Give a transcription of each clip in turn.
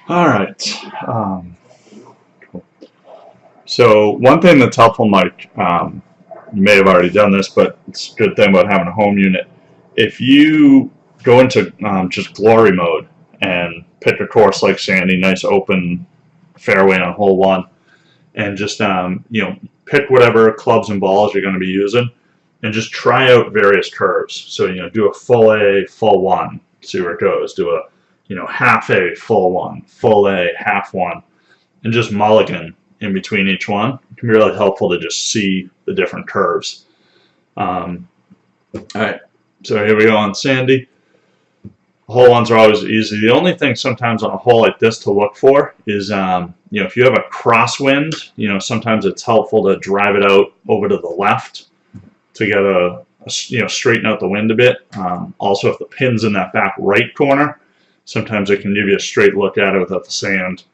All right. So one thing that's helpful, Mike, you may have already done this, but it's a good thing about having a home unit. If you go into just glory mode and pick a course like Sandy, nice open fairway on hole one, and just pick whatever clubs and balls you're going to be using, and just try out various curves. So do a full A, full one, see where it goes. Do a half A, full one, full A, half one, and just mulligan in between each one. It can be really helpful to just see the different curves. All right, so here we go on Sandy. Hole ones are always easy. The only thing sometimes on a hole like this to look for is, if you have a crosswind, sometimes it's helpful to drive it out over to the left to get straighten out the wind a bit. Also, if the pin's in that back right corner, sometimes it can give you a straight look at it without the sand.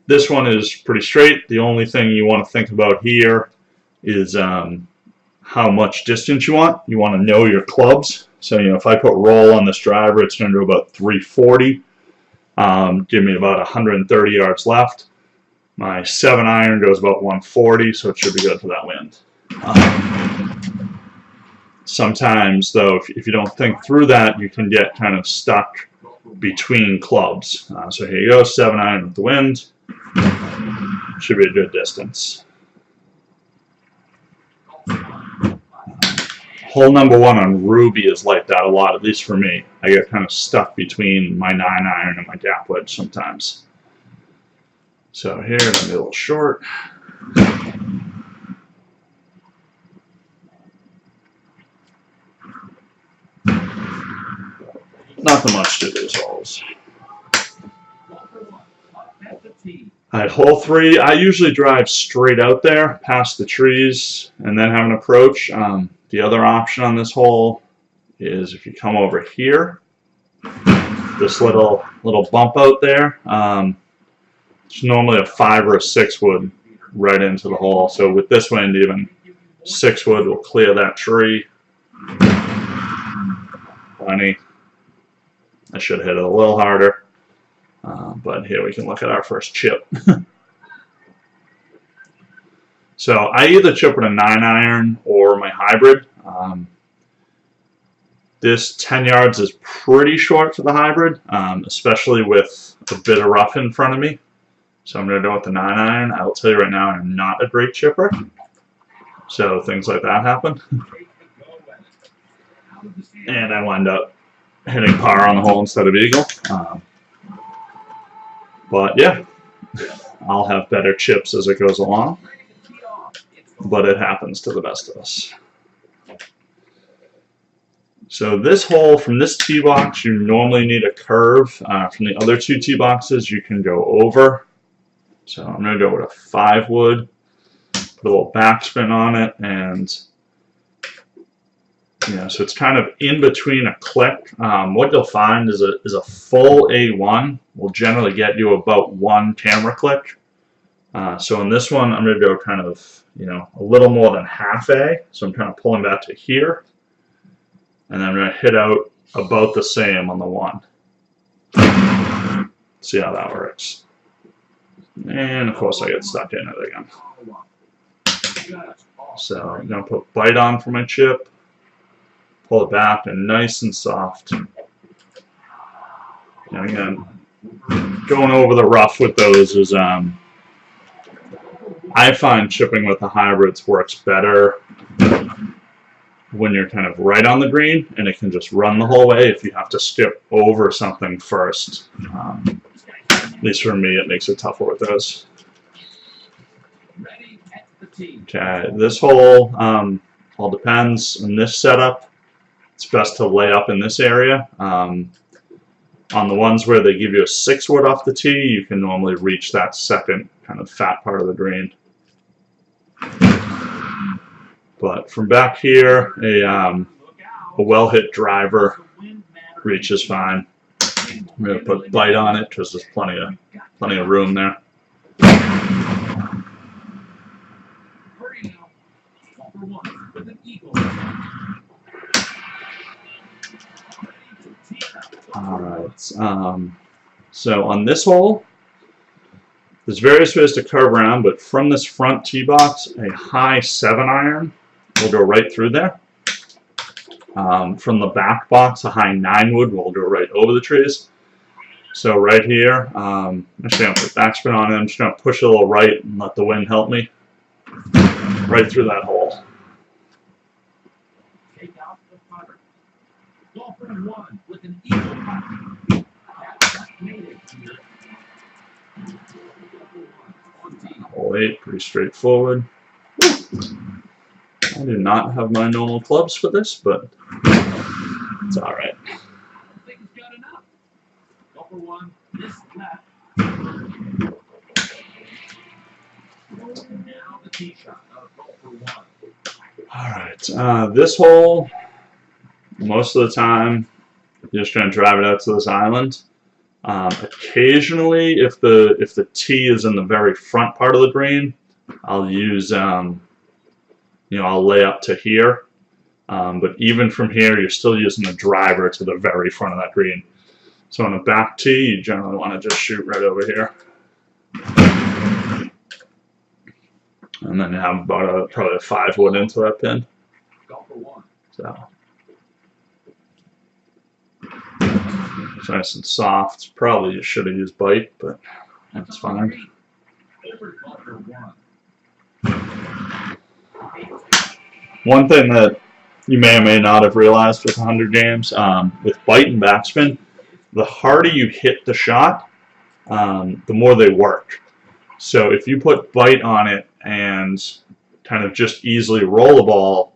This one is pretty straight. The only thing you want to think about here is how much distance you want. You want to know your clubs. So, if I put roll on this driver, it's going to do about 340. Give me about 130 yards left. My 7-iron goes about 140, so it should be good for that wind. Sometimes, though, if you don't think through that, you can get kind of stuck between clubs. So here you go, 7-iron with the wind. Should be a good distance. Hole number one on Ruby is like that a lot, at least for me. I get kind of stuck between my 9-iron and my gap wedge sometimes. So here, let me be a little short. Nothing much to these holes. At hole 3, I usually drive straight out there, past the trees, and then have an approach. The other option on this hole is if you come over here, this little bump out there, it's normally a 5 or a 6 wood right into the hole. So with this wind, even 6 wood will clear that tree. Funny. I should have hit it a little harder. But here we can look at our first chip. So I either chip with a 9-iron or my hybrid. This 10 yards is pretty short for the hybrid, especially with a bit of rough in front of me. So I'm going to go with the 9-iron. I will tell you right now, I'm not a great chipper. So things like that happen. And I wind up hitting par on the hole instead of eagle. But yeah, I'll have better chips as it goes along, but it happens to the best of us. So this hole, from this tee box, you normally need a curve. From the other 2 tee boxes, you can go over. So I'm going to go with a 5 wood, put a little backspin on it, and so it's kind of in between a click. What you'll find is a full A1 will generally get you about 1 camera click. So in this one, I'm going to go kind of, a little more than half A. So I'm kind of pulling back to here. And then I'm going to hit out about the same on the 1. See how that works. And of course I get stuck in it again. So I'm going to put bite on for my chip. Pull it back and nice and soft. And again, going over the rough with those is, I find chipping with the hybrids works better when you're kind of right on the green, and it can just run the whole way if you have to skip over something first. At least for me, it makes it tougher with those. Okay, this hole all depends on this setup. It's best to lay up in this area. On the ones where they give you a 6 wood off the tee, you can normally reach that second kind of fat part of the green. But from back here, a well-hit driver reaches fine. I'm going to put bite on it because there's plenty of room there. Alright, So on this hole, there's various ways to curve around, but from this front tee box, a high 7-iron will go right through there. From the back box, a high 9-wood will go right over the trees. So right here, I'm just going to put backspin on it. I'm just going to push it a little right and let the wind help me right through that hole. Take out the putter. Golfer 1 with an eagle putt. That made it here. Hole 8, pretty straightforward. I do not have my normal clubs for this, but it's all right. I think he's got enough. Golfer 1, this left. Now the tee shot of golfer 1. All right, this hole, most of the time, you're just going to drive it out to this island. Occasionally, if the tee is in the very front part of the green, I'll use I'll lay up to here. But even from here, you're still using the driver to the very front of that green. So on a back tee, you generally want to just shoot right over here. And then you have about probably a 5-wood into that pin. Golfer 1. So it's nice and soft. Probably you should have used bite, but that's fine. Over golfer 1. One thing that you may or may not have realized with 100 games, with bite and backspin, the harder you hit the shot, the more they work. So if you put bite on it and kind of just easily roll the ball,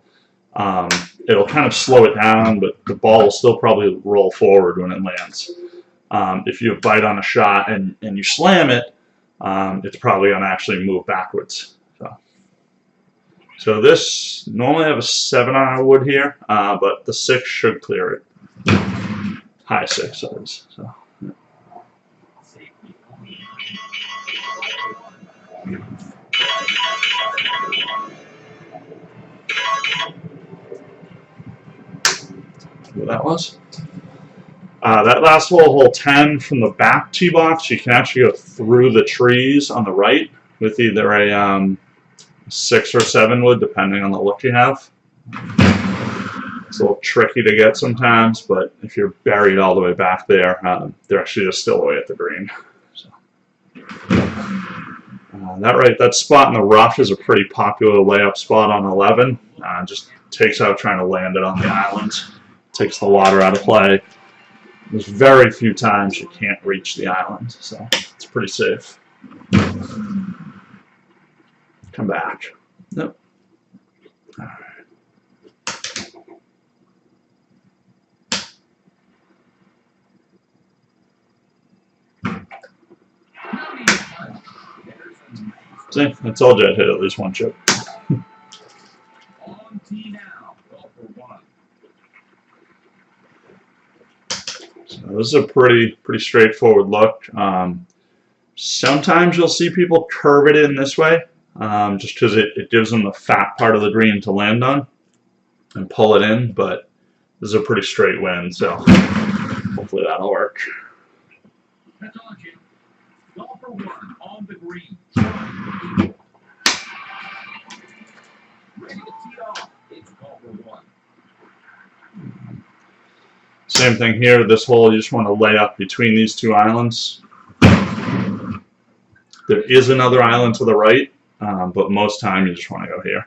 it'll kind of slow it down, but the ball will still probably roll forward when it lands. If you bite on a shot and you slam it, it's probably going to actually move backwards. So this, normally I have a 7-iron wood here, but the 6 should clear it. High 6, that is. So. What that was. That last hole, hole 10, from the back tee box, you can actually go through the trees on the right with either a 6 or 7 wood, depending on the look you have. It's a little tricky to get sometimes, but if you're buried all the way back there, they're actually just still away at the green. So. That spot in the rough is a pretty popular layup spot on 11. Just takes out trying to land it on the island. Takes the water out of play. There's very few times you can't reach the island, so it's pretty safe. Come back. Nope. All right. See, I told you I'd hit at least one chip. On tee now, golfer 1. So this is a pretty straightforward look. Sometimes you'll see people curve it in this way, just because it gives them the fat part of the green to land on and pull it in, but this is a pretty straight wind, so hopefully that'll work. That's on you. Golfer 1 on the green. Ready to tee off. It's golfer 1. Same thing here. This hole, you just want to lay up between these two islands. There is another island to the right, but most time you just want to go here.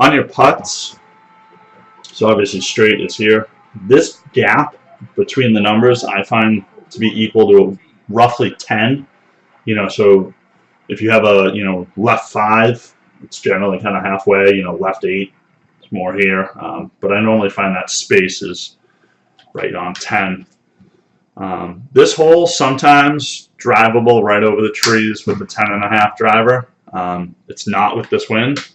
On your putts, so obviously straight is here. This gap between the numbers I find to be equal to roughly 10. So if you have a left 5, it's generally kind of halfway. Left 8, it's more here. But I normally find that space is right on 10. This hole sometimes drivable right over the trees with the 10.5 driver. It's not with this wind.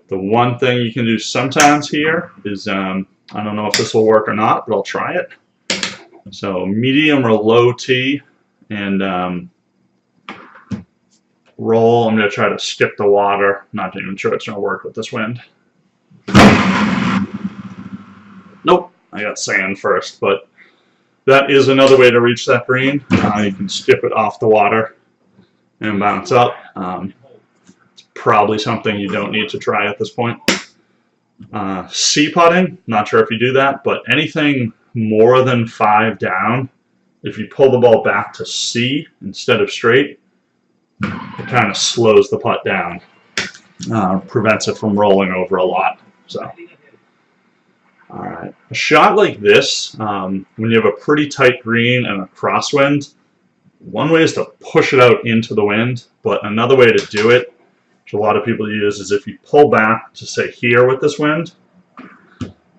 The one thing you can do sometimes here is, I don't know if this will work or not, but I'll try it. So medium or low tee, and roll. I'm going to try to skip the water. Not even sure it's going to work with this wind. Nope, I got sand first, but that is another way to reach that green. You can skip it off the water and bounce up. It's probably something you don't need to try at this point. C putting, not sure if you do that, but anything more than 5 down, if you pull the ball back to C instead of straight, it kind of slows the putt down, prevents it from rolling over a lot. So, all right, a shot like this, when you have a pretty tight green and a crosswind, one way is to push it out into the wind, but another way to do it, which a lot of people use, is if you pull back to say here with this wind,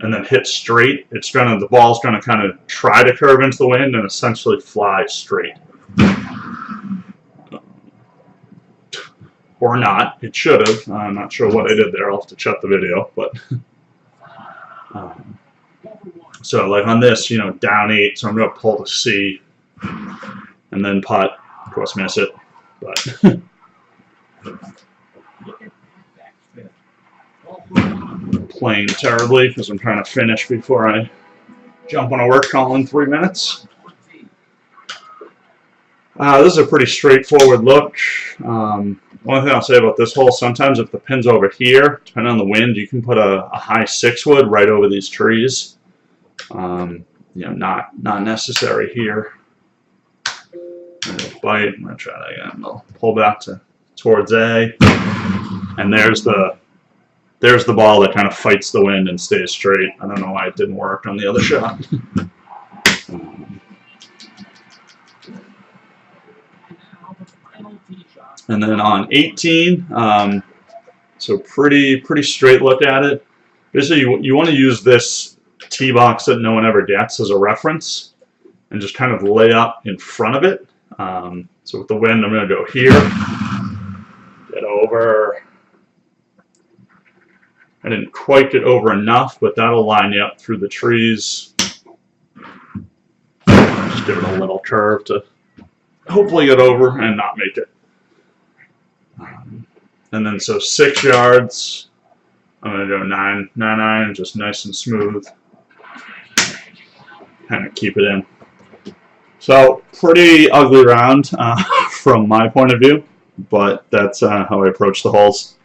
and then hit straight, the ball's gonna kind of try to curve into the wind and essentially fly straight. Or not, it should have. I'm not sure what I did there. I'll have to check the video, but so like on this, you know, down 8, so I'm gonna pull to C and then putt. Of course, miss it, but playing terribly because I'm trying to finish before I jump on a work call in 3 minutes. This is a pretty straightforward look. One thing I'll say about this hole, sometimes if the pin's over here, depending on the wind, you can put a high 6-wood right over these trees. You know, not necessary here. Bite. I'm gonna try that again. I'll pull back towards A, and there's the ball that kind of fights the wind and stays straight. I don't know why it didn't work on the other shot. And then on 18, so pretty straight look at it. Basically, you want to use this tee box that no one ever gets as a reference, and just kind of lay up in front of it. So with the wind, I'm going to go here, get over. I didn't quite get over enough, but that'll line you up through the trees. Just give it a little curve to hopefully get over and not make it. And then so 6 yards, I'm going to go 9, just nice and smooth. Kind of keep it in. So pretty ugly round from my point of view, but that's how I approach the holes.